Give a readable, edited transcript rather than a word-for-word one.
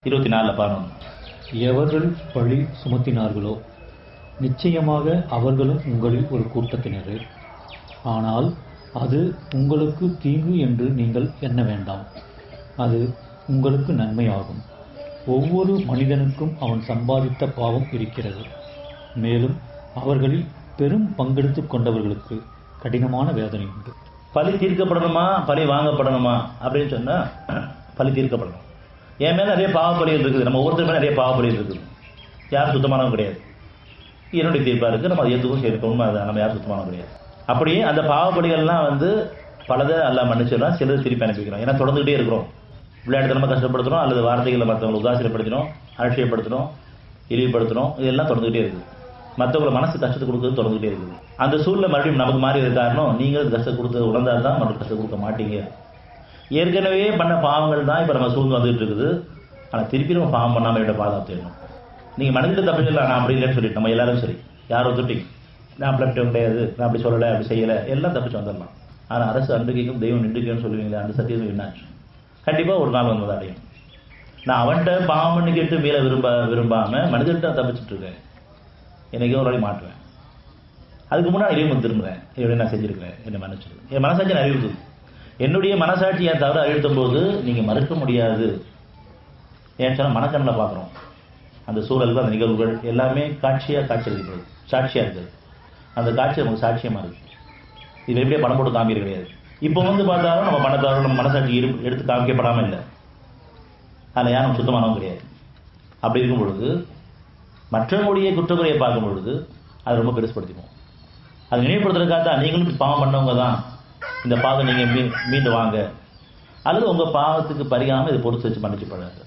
24:11. எவர்கள் பழி சுமத்தினார்களோ நிச்சயமாக அவர்களும் உங்களில் ஒரு கூட்டத்தினரே. ஆனால் அது உங்களுக்கு தீங்கு என்று நீங்கள் எண்ண வேண்டாம், அது உங்களுக்கு நன்மையாகும். ஒவ்வொரு மனிதனுக்கும் அவன் சம்பாதித்த பாவம் இருக்கிறது. மேலும் அவர்களில் பெரும் பங்கெடுத்துக் கொண்டவர்களுக்கு கடினமான வேதனை உண்டு. பழி தீர்க்கப்படணுமா பழி வாங்கப்படணுமா அப்படின்னு சொன்னா பழி தீர்க்கப்படணும். என் மேல நிறைய பாவப்பழிகள் இருக்குது, நம்ம ஒவ்வொருத்தர் மேலே நிறைய பாவப்பழிகள் இருக்குது. யாரும் சுத்தமானவங்க கிடையாது. என்னுடைய தீர்ப்பாக இருக்குது, நம்ம அதை எதுவும் சேர்க்கணும். அதை நம்ம யாரும் சுத்தமானவங்க கிடையாது. அப்படியே அந்த பாவப்பழிகள்லாம் பலதை எல்லாம் மன்னிச்சிடலாம், சிலது திருப்பி அனுப்பிக்கிறோம். ஏன்னா தொடர்ந்துகிட்டே இருக்கிறோம். விளையாட்டுத்தனமாக கஷ்டப்படுத்துகிறோம், அல்லது வார்த்தைகளை மற்றவங்களை உதாசீனப்படுத்தினோம், அலட்சியப்படுத்தணும், இழிவுபடுத்தணும், இதெல்லாம் தொடர்ந்துகிட்டே இருக்குது. மற்றவங்களை மனசு கஷ்டத்தை கொடுக்குறது தொடர்ந்துகிட்டே இருக்குது. அந்த சூழ்நிலை மறுபடியும் நமக்கு மாறி காரணம் நீங்கள் கஷ்டம் கொடுத்து உணர்ந்தால் தான் மறுபடியும் கஷ்டம் கொடுக்க மாட்டீங்க. ஏற்கனவே பண்ண பாவங்கள் தான் இப்போ நம்ம சூழ்ந்து வந்துட்டு இருக்குது. ஆனால் திருப்பி நம்ம பாவம் பண்ணாமல் என்னோட பாதுகாப்பு தேடணும். நீங்கள் மனதில் தப்பு இல்லை, நான் அப்படி இல்லைன்னு சொல்லிட்டு நம்ம எல்லாரும் சரி, யாரும் ஒத்துட்டீங்க, நான் அப்படி கிடையாது, நான் அப்படி சொல்லலை, அப்படி செய்யலை, எல்லாம் தப்பிச்சு வந்துடலாம். ஆனால் அரசு அன்றைக்கும் தெய்வம் நின்றுக்கேன்னு சொல்லுவீங்களே, அந்த சத்தியம் என்னாச்சு? கண்டிப்பாக ஒரு நாள் வந்தது அடையும். நான் அவன்கிட்ட பாவம் பண்ணி கேட்டு மேலே விரும்பாமல் மனிதர்கிட்ட தப்பிச்சுட்டு இருக்கேன். எனக்கே ஒரு வழி மாட்டுவேன். அதுக்கு முன்னாடி இறைவன் திரும்புகிறேன், எப்படி நான் செஞ்சுருக்கிறேன், என்னை மன்னிச்சிரு. என் மனசாட்சி அறிவுறுது. என்னுடைய மனசாட்சி என் தவிர அழுத்தும் போது நீங்கள் மறுக்க முடியாது. ஏன்னு சொன்னால் மனக்கண்ணில் பார்க்குறோம் அந்த சூழல்கள், அந்த நிகழ்வுகள் எல்லாமே காட்சியளிக்கிறது, சாட்சியாக இருக்குது. அந்த காட்சி நமக்கு சாட்சியமாக இருக்குது. இது எப்படியே பணம் போட்டு காமிக்கிறது கிடையாது. இப்போ பார்த்தாலும் நம்ம பணத்தாலும் நம்ம மனசாட்சி எடுத்து காமிக்கப்படாமல் இல்லை. அதில் யாரும் சுத்தமானவும் கிடையாது. அப்படி இருக்கும் பொழுது மற்றவங்களுடைய குற்றக்குறையை பார்க்கும் பொழுது அதை ரொம்ப பெருசுப்படுத்திப்போம். அதை நினைவுபடுத்துறதுக்காக தான் நீங்களும் பாவம் பண்ணவங்க தான், இந்த பாவம் நீங்கள் மீண்டு வாங்க, அல்லது உங்கள் பாவத்துக்கு பரிகாமல் இதை பொறுத்து வச்சு மன்னிச்சு பழங்க.